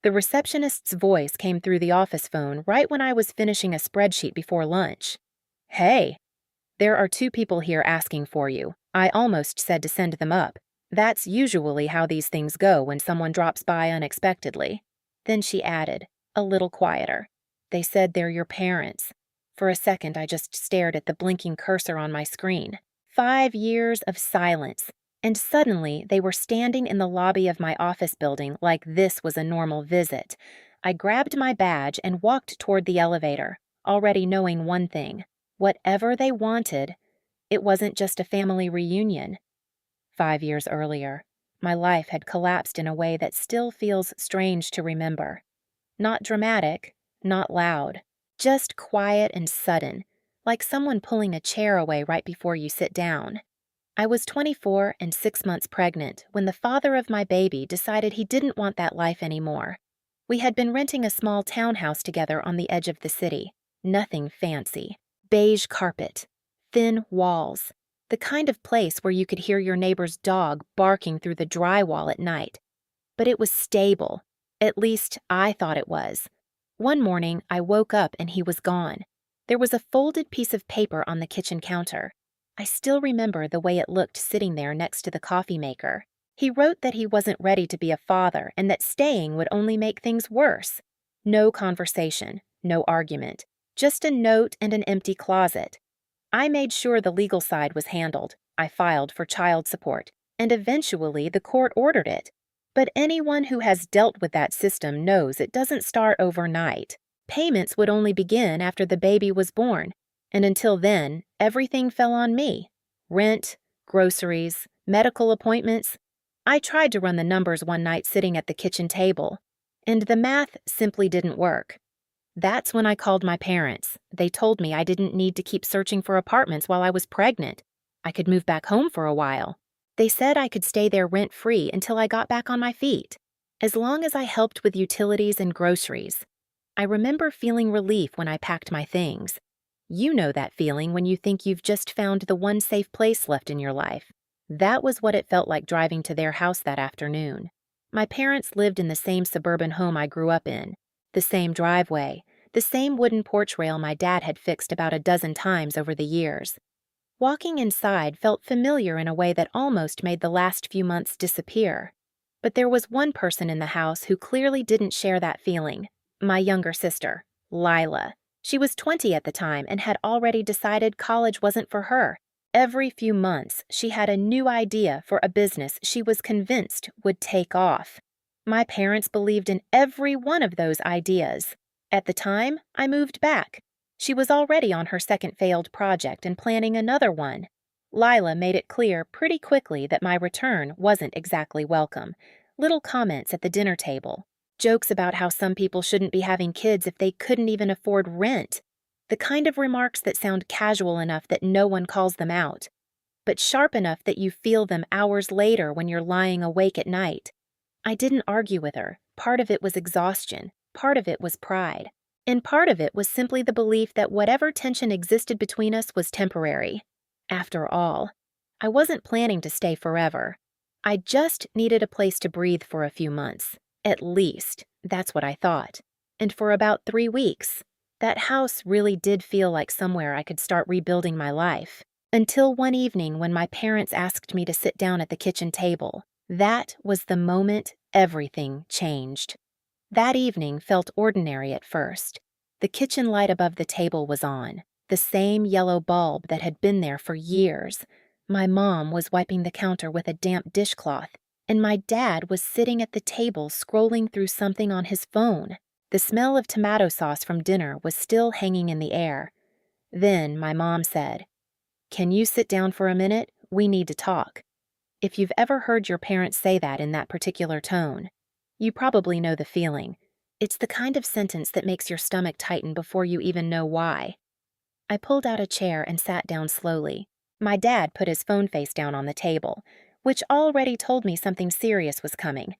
The receptionist's voice came through the office phone right when I was finishing a spreadsheet before lunch. "Hey, there are two people here asking for you. I almost said to send them up. That's usually how these things go when someone drops by unexpectedly." Then she added, a little quieter, "They said they're your parents." For a second, I just stared at the blinking cursor on my screen. 5 years of silence. And suddenly, they were standing in the lobby of my office building like this was a normal visit. I grabbed my badge and walked toward the elevator, already knowing one thing. Whatever they wanted, it wasn't just a family reunion. 5 years earlier, my life had collapsed in a way that still feels strange to remember. Not dramatic, not loud, just quiet and sudden, like someone pulling a chair away right before you sit down. I was 24 and 6 months pregnant when the father of my baby decided he didn't want that life anymore. We had been renting a small townhouse together on the edge of the city. Nothing fancy. Beige carpet, thin walls, the kind of place where you could hear your neighbor's dog barking through the drywall at night. But it was stable. At least, I thought it was. One morning, I woke up and he was gone. There was a folded piece of paper on the kitchen counter. I still remember the way it looked sitting there next to the coffee maker. He wrote that he wasn't ready to be a father and that staying would only make things worse. No conversation, no argument, just a note and an empty closet. I made sure the legal side was handled. I filed for child support, and eventually the court ordered it. But anyone who has dealt with that system knows it doesn't start overnight. Payments would only begin after the baby was born, and until then, everything fell on me. Rent, groceries, medical appointments. I tried to run the numbers one night sitting at the kitchen table, and the math simply didn't work. That's when I called my parents. They told me I didn't need to keep searching for apartments while I was pregnant. I could move back home for a while. They said I could stay there rent-free until I got back on my feet, as long as I helped with utilities and groceries. I remember feeling relief when I packed my things. You know that feeling when you think you've just found the one safe place left in your life. That was what it felt like driving to their house that afternoon. My parents lived in the same suburban home I grew up in, the same driveway, the same wooden porch rail my dad had fixed about a dozen times over the years. Walking inside felt familiar in a way that almost made the last few months disappear. But there was one person in the house who clearly didn't share that feeling. My younger sister, Lila. She was 20 at the time and had already decided college wasn't for her. Every few months, she had a new idea for a business she was convinced would take off. My parents believed in every one of those ideas. At the time, I moved back. She was already on her second failed project and planning another one. Lila made it clear pretty quickly that my return wasn't exactly welcome. Little comments at the dinner table. Jokes about how some people shouldn't be having kids if they couldn't even afford rent. The kind of remarks that sound casual enough that no one calls them out, but sharp enough that you feel them hours later when you're lying awake at night. I didn't argue with her. Part of it was exhaustion. Part of it was pride. And part of it was simply the belief that whatever tension existed between us was temporary. After all, I wasn't planning to stay forever. I just needed a place to breathe for a few months. At least, that's what I thought. And for about 3 weeks, that house really did feel like somewhere I could start rebuilding my life. Until one evening when my parents asked me to sit down at the kitchen table. That was the moment everything changed. That evening felt ordinary at first. The kitchen light above the table was on, the same yellow bulb that had been there for years. My mom was wiping the counter with a damp dishcloth, and my dad was sitting at the table scrolling through something on his phone. The smell of tomato sauce from dinner was still hanging in the air. Then my mom said, "Can you sit down for a minute? We need to talk." If you've ever heard your parents say that in that particular tone, you probably know the feeling. It's the kind of sentence that makes your stomach tighten before you even know why. I pulled out a chair and sat down slowly. My dad put his phone face down on the table, which already told me something serious was coming.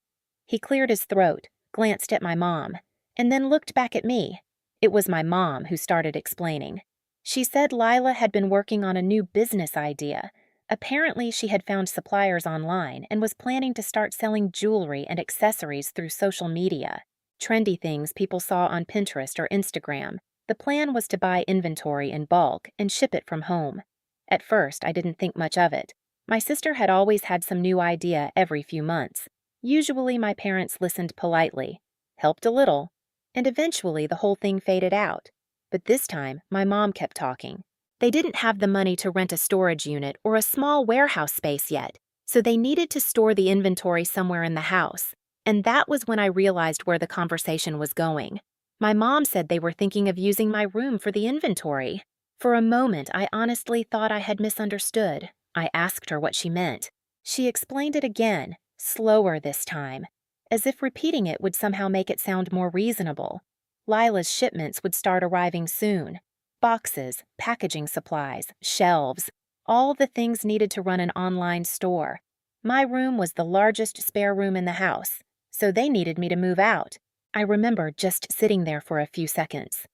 He cleared his throat, glanced at my mom, and then looked back at me. It was my mom who started explaining. She said Lila had been working on a new business idea. Apparently, she had found suppliers online and was planning to start selling jewelry and accessories through social media. trendy things people saw on Pinterest or Instagram. The plan was to buy inventory in bulk and ship it from home. At first, I didn't think much of it. My sister had always had some new idea every few months. Usually, my parents listened politely, helped a little, and eventually the whole thing faded out. But this time, my mom kept talking. They didn't have the money to rent a storage unit or a small warehouse space yet, so they needed to store the inventory somewhere in the house. And that was when I realized where the conversation was going. My mom said they were thinking of using my room for the inventory. For a moment, I honestly thought I had misunderstood. I asked her what she meant. She explained it again, slower this time, as if repeating it would somehow make it sound more reasonable. Lila's shipments would start arriving soon. Boxes, packaging supplies, shelves, all the things needed to run an online store. My room was the largest spare room in the house, so they needed me to move out. I remember just sitting there for a few seconds,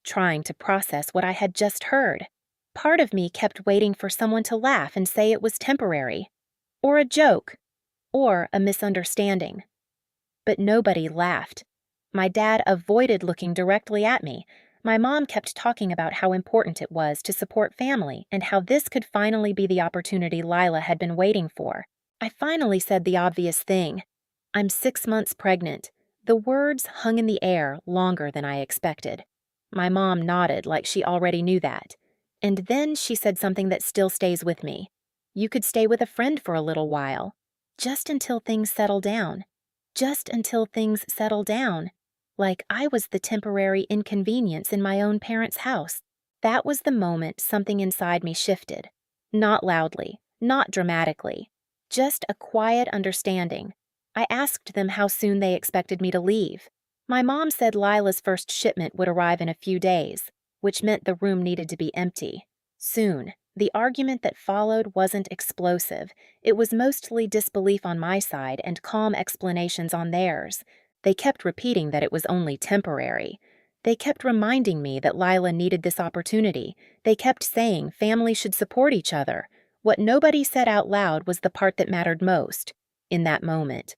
trying to process what I had just heard. Part of me kept waiting for someone to laugh and say it was temporary, or a joke, or a misunderstanding. But nobody laughed. My dad avoided looking directly at me. My mom kept talking about how important it was to support family and how this could finally be the opportunity Lila had been waiting for. I finally said the obvious thing. I'm 6 months pregnant. The words hung in the air longer than I expected. My mom nodded like she already knew that. And then she said something that still stays with me. You could stay with a friend for a little while, just until things settle down. Just until things settle down. Like I was the temporary inconvenience in my own parents' house. That was the moment something inside me shifted. Not loudly, not dramatically, just a quiet understanding. I asked them how soon they expected me to leave. My mom said Lila's first shipment would arrive in a few days, which meant the room needed to be empty. Soon. The argument that followed wasn't explosive. It was mostly disbelief on my side and calm explanations on theirs. They kept repeating that it was only temporary. They kept reminding me that Lila needed this opportunity. They kept saying families should support each other. What nobody said out loud was the part that mattered most, in that moment.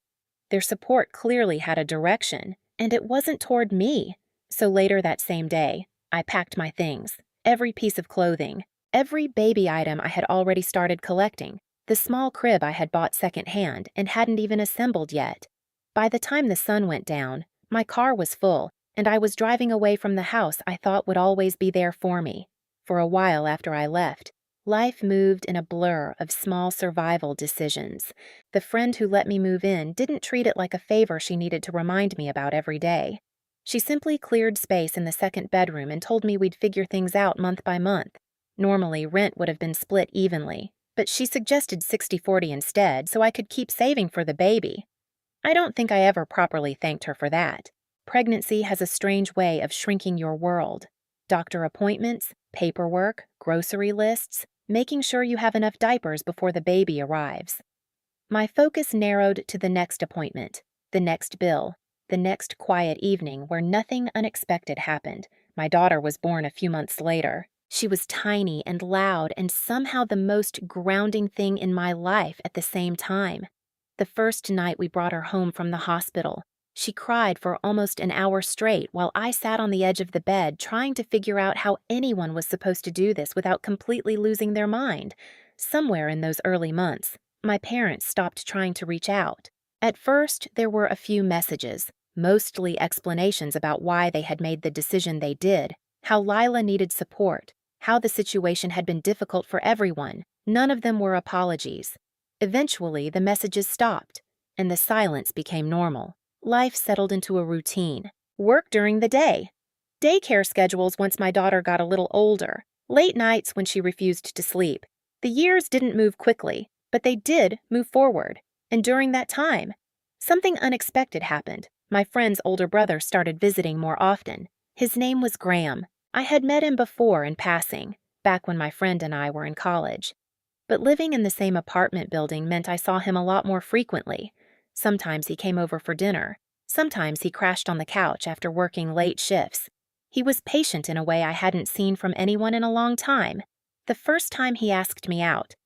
Their support clearly had a direction, and it wasn't toward me. So later that same day, I packed my things, every piece of clothing, every baby item I had already started collecting, the small crib I had bought secondhand and hadn't even assembled yet. By the time the sun went down, my car was full, and I was driving away from the house I thought would always be there for me. For a while after I left, life moved in a blur of small survival decisions. The friend who let me move in didn't treat it like a favor she needed to remind me about every day. She simply cleared space in the second bedroom and told me we'd figure things out month by month. Normally, rent would have been split evenly, but she suggested 60-40 instead so I could keep saving for the baby. I don't think I ever properly thanked her for that. Pregnancy has a strange way of shrinking your world. Doctor appointments, paperwork, grocery lists, making sure you have enough diapers before the baby arrives. My focus narrowed to the next appointment, the next bill, the next quiet evening where nothing unexpected happened. My daughter was born a few months later. She was tiny and loud and somehow the most grounding thing in my life at the same time. The first night we brought her home from the hospital, she cried for almost an hour straight while I sat on the edge of the bed trying to figure out how anyone was supposed to do this without completely losing their mind. Somewhere in those early months, my parents stopped trying to reach out. At first, there were a few messages, mostly explanations about why they had made the decision they did, how Lila needed support, how the situation had been difficult for everyone. None of them were apologies. Eventually, the messages stopped, and the silence became normal. Life settled into a routine. Work during the day. Daycare schedules once my daughter got a little older. Late nights when she refused to sleep. The years didn't move quickly, but they did move forward. And during that time, something unexpected happened. My friend's older brother started visiting more often. His name was Graham. I had met him before in passing, back when my friend and I were in college. But living in the same apartment building meant I saw him a lot more frequently. Sometimes he came over for dinner. Sometimes he crashed on the couch after working late shifts. He was patient in a way I hadn't seen from anyone in a long time. The first time he asked me out,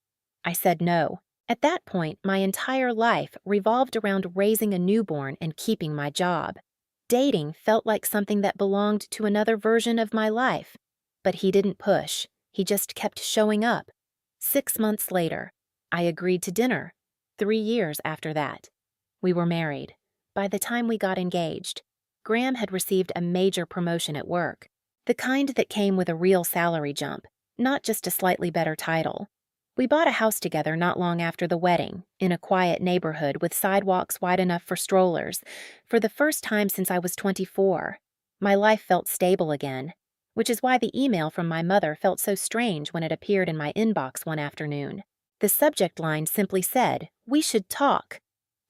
I said no. At that point, my entire life revolved around raising a newborn and keeping my job. Dating felt like something that belonged to another version of my life. But he didn't push. He just kept showing up. 6 months later, I agreed to dinner. 3 years after that, we were married. By the time we got engaged, Graham had received a major promotion at work, the kind that came with a real salary jump, not just a slightly better title. We bought a house together not long after the wedding, in a quiet neighborhood with sidewalks wide enough for strollers. For the first time since I was 24, my life felt stable again, which is why the email from my mother felt so strange when it appeared in my inbox one afternoon. The subject line simply said, "We should talk."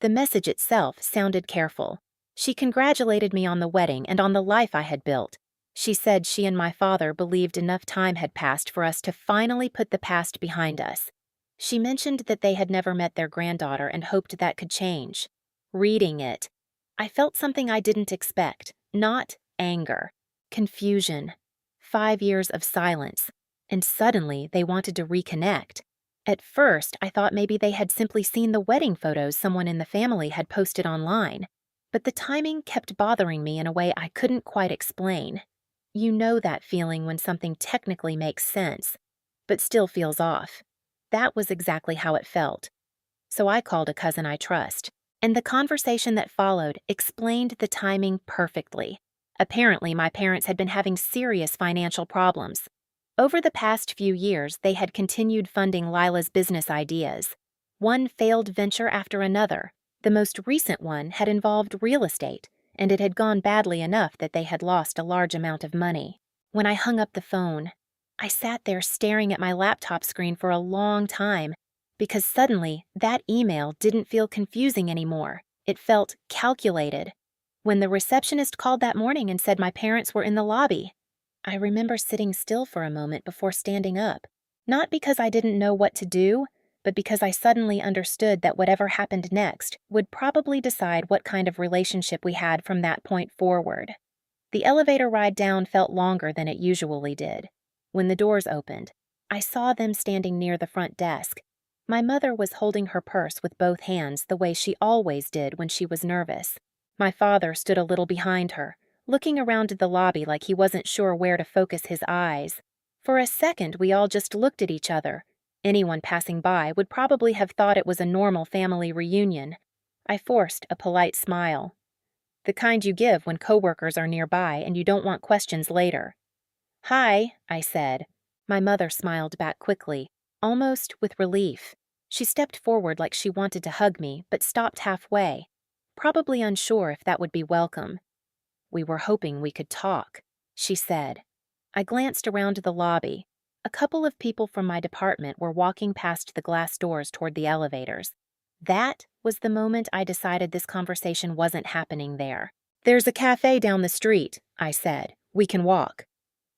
The message itself sounded careful. She congratulated me on the wedding and on the life I had built. She said she and my father believed enough time had passed for us to finally put the past behind us. She mentioned that they had never met their granddaughter and hoped that could change. Reading it, I felt something I didn't expect, not anger, confusion. 5 years of silence, and suddenly they wanted to reconnect. At first, I thought maybe they had simply seen the wedding photos someone in the family had posted online, but the timing kept bothering me in a way I couldn't quite explain. You know that feeling when something technically makes sense, but still feels off. That was exactly how it felt. So I called a cousin I trust, and the conversation that followed explained the timing perfectly. Apparently, my parents had been having serious financial problems. Over the past few years, they had continued funding Lila's business ideas. One failed venture after another. The most recent one had involved real estate, and it had gone badly enough that they had lost a large amount of money. When I hung up the phone, I sat there staring at my laptop screen for a long time, because suddenly that email didn't feel confusing anymore. It felt calculated. When the receptionist called that morning and said my parents were in the lobby, I remember sitting still for a moment before standing up. Not because I didn't know what to do, but because I suddenly understood that whatever happened next would probably decide what kind of relationship we had from that point forward. The elevator ride down felt longer than it usually did. When the doors opened, I saw them standing near the front desk. My mother was holding her purse with both hands the way she always did when she was nervous. My father stood a little behind her, looking around the lobby like he wasn't sure where to focus his eyes. For a second, we all just looked at each other. Anyone passing by would probably have thought it was a normal family reunion. I forced a polite smile. The kind you give when coworkers are nearby and you don't want questions later. "Hi," I said. My mother smiled back quickly, almost with relief. She stepped forward like she wanted to hug me, but stopped halfway, probably unsure if that would be welcome. "We were hoping we could talk," she said. I glanced around the lobby. A couple of people from my department were walking past the glass doors toward the elevators. That was the moment I decided this conversation wasn't happening there. "There's a cafe down the street," I said. "We can walk."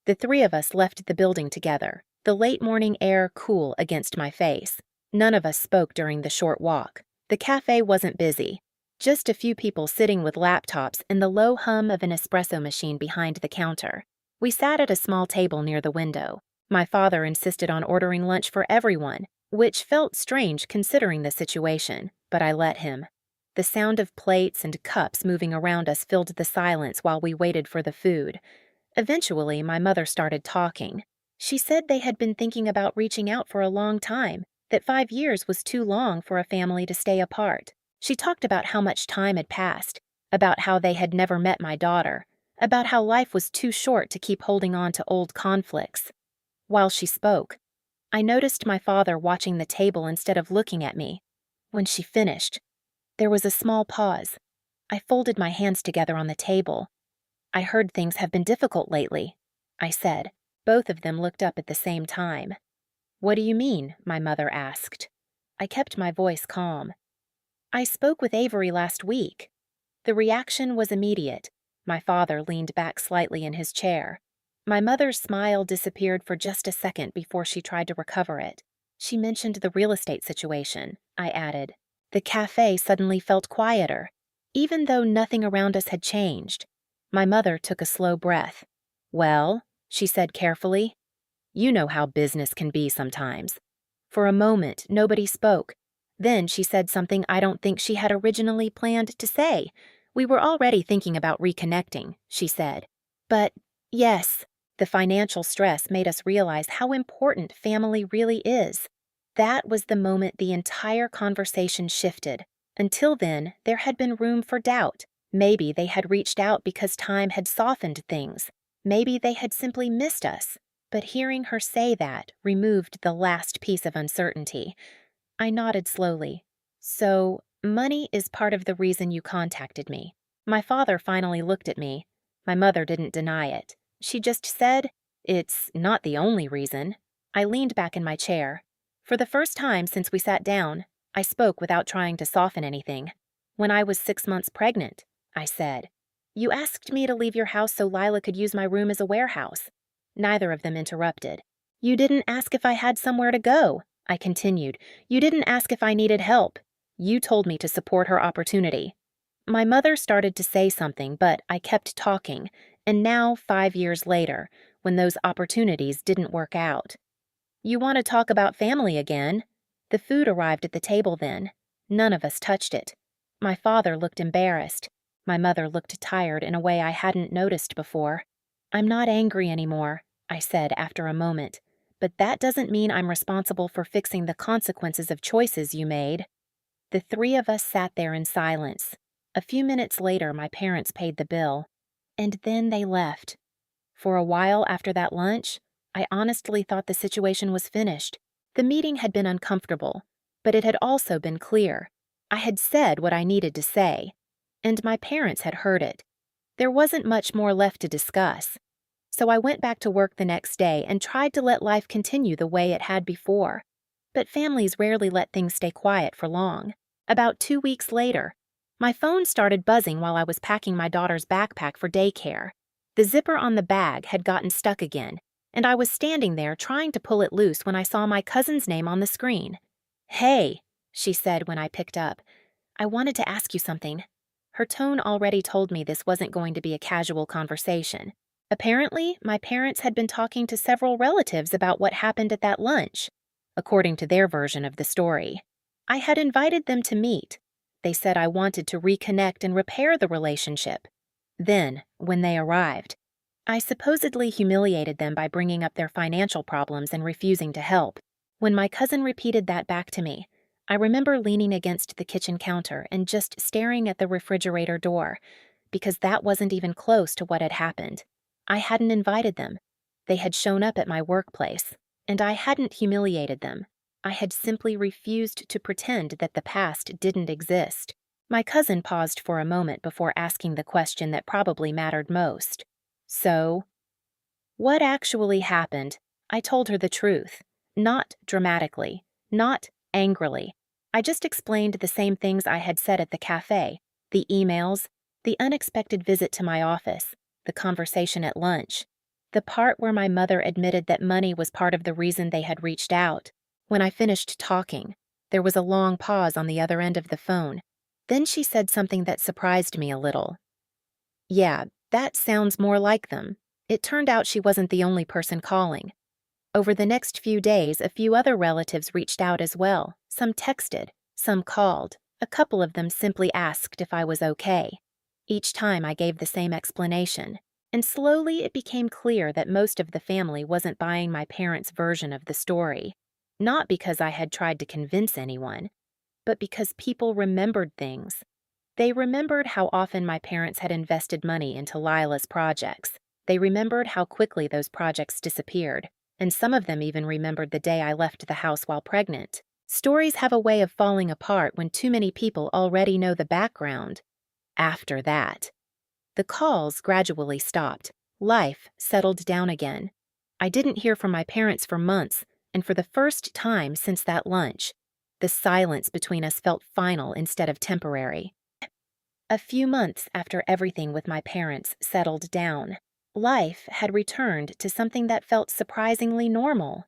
The three of us left the building together, the late morning air cool against my face. None of us spoke during the short walk. The cafe wasn't busy. Just a few people sitting with laptops and the low hum of an espresso machine behind the counter. We sat at a small table near the window. My father insisted on ordering lunch for everyone, which felt strange considering the situation, but I let him. The sound of plates and cups moving around us filled the silence while we waited for the food. Eventually, my mother started talking. She said they had been thinking about reaching out for a long time, that 5 years was too long for a family to stay apart. She talked about how much time had passed, about how they had never met my daughter, about how life was too short to keep holding on to old conflicts. While she spoke, I noticed my father watching the table instead of looking at me. When she finished, there was a small pause. I folded my hands together on the table. "I heard things have been difficult lately," I said. Both of them looked up at the same time. "What do you mean?" my mother asked. I kept my voice calm. "I spoke with Avery last week." The reaction was immediate. My father leaned back slightly in his chair. My mother's smile disappeared for just a second before she tried to recover it. "She mentioned the real estate situation," I added. The cafe suddenly felt quieter, even though nothing around us had changed. My mother took a slow breath. "Well," she said carefully, "you know how business can be sometimes." For a moment, nobody spoke. Then she said something I don't think she had originally planned to say. We were already thinking about reconnecting, she said. But, yes, the financial stress made us realize how important family really is. That was the moment the entire conversation shifted. Until then, there had been room for doubt. Maybe they had reached out because time had softened things. Maybe they had simply missed us. But hearing her say that removed the last piece of uncertainty. I nodded slowly. So, money is part of the reason you contacted me. My father finally looked at me. My mother didn't deny it. She just said, "It's not the only reason." I leaned back in my chair. For the first time since we sat down, I spoke without trying to soften anything. "When I was 6 months pregnant," I said, "you asked me to leave your house so Lila could use my room as a warehouse." Neither of them interrupted. "You didn't ask if I had somewhere to go," I continued. "You didn't ask if I needed help. You told me to support her opportunity." My mother started to say something, but I kept talking, and now, 5 years later, when those opportunities didn't work out. "You want to talk about family again?" The food arrived at the table then. None of us touched it. My father looked embarrassed. My mother looked tired in a way I hadn't noticed before. "I'm not angry anymore," I said after a moment, "but that doesn't mean I'm responsible for fixing the consequences of choices you made." The three of us sat there in silence. A few minutes later, my parents paid the bill. And then they left. For a while after that lunch, I honestly thought the situation was finished. The meeting had been uncomfortable, but it had also been clear. I had said what I needed to say, and my parents had heard it. There wasn't much more left to discuss. So I went back to work the next day and tried to let life continue the way it had before. But families rarely let things stay quiet for long. About 2 weeks later, my phone started buzzing while I was packing my daughter's backpack for daycare. The zipper on the bag had gotten stuck again, and I was standing there trying to pull it loose when I saw my cousin's name on the screen. "Hey," she said when I picked up. "I wanted to ask you something." Her tone already told me this wasn't going to be a casual conversation. Apparently, my parents had been talking to several relatives about what happened at that lunch, according to their version of the story. I had invited them to meet. They said I wanted to reconnect and repair the relationship. Then, when they arrived, I supposedly humiliated them by bringing up their financial problems and refusing to help. When my cousin repeated that back to me, I remember leaning against the kitchen counter and just staring at the refrigerator door, because that wasn't even close to what had happened. I hadn't invited them. They had shown up at my workplace, and I hadn't humiliated them. I had simply refused to pretend that the past didn't exist. My cousin paused for a moment before asking the question that probably mattered most. "So, what actually happened?" I told her the truth. Not dramatically, not angrily. I just explained the same things I had said at the cafe, the emails, the unexpected visit to my office, the conversation at lunch, the part where my mother admitted that money was part of the reason they had reached out. When I finished talking, there was a long pause on the other end of the phone. Then she said something that surprised me a little. "Yeah, that sounds more like them." It turned out she wasn't the only person calling. Over the next few days, a few other relatives reached out as well. Some texted, some called. A couple of them simply asked if I was okay. Each time I gave the same explanation, and slowly it became clear that most of the family wasn't buying my parents' version of the story. Not because I had tried to convince anyone, but because people remembered things. They remembered how often my parents had invested money into Lila's projects. They remembered how quickly those projects disappeared, and some of them even remembered the day I left the house while pregnant. Stories have a way of falling apart when too many people already know the background. After that, the calls gradually stopped. Life settled down again. I didn't hear from my parents for months, and for the first time since that lunch, the silence between us felt final instead of temporary. A few months after everything with my parents settled down, life had returned to something that felt surprisingly normal.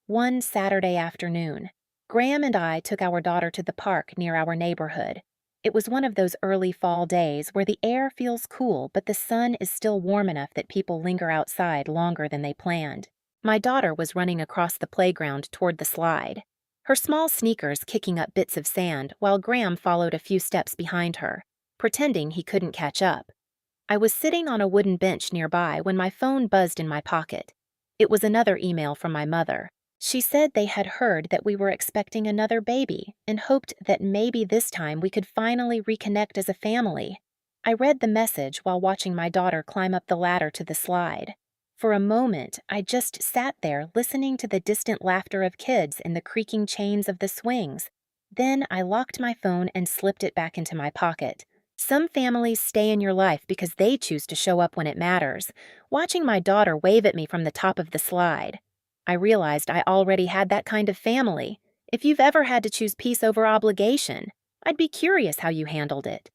One Saturday afternoon, Graham and I took our daughter to the park near our neighborhood. It was one of those early fall days where the air feels cool but the sun is still warm enough that people linger outside longer than they planned. My daughter was running across the playground toward the slide, her small sneakers kicking up bits of sand while Graham followed a few steps behind her. pretending he couldn't catch up. I was sitting on a wooden bench nearby when my phone buzzed in my pocket. It was another email from my mother. She said they had heard that we were expecting another baby and hoped that maybe this time we could finally reconnect as a family. I read the message while watching my daughter climb up the ladder to the slide. For a moment, I just sat there listening to the distant laughter of kids and the creaking chains of the swings. Then I locked my phone and slipped it back into my pocket. Some families stay in your life because they choose to show up when it matters. Watching my daughter wave at me from the top of the slide, I realized I already had that kind of family. If you've ever had to choose peace over obligation, I'd be curious how you handled it.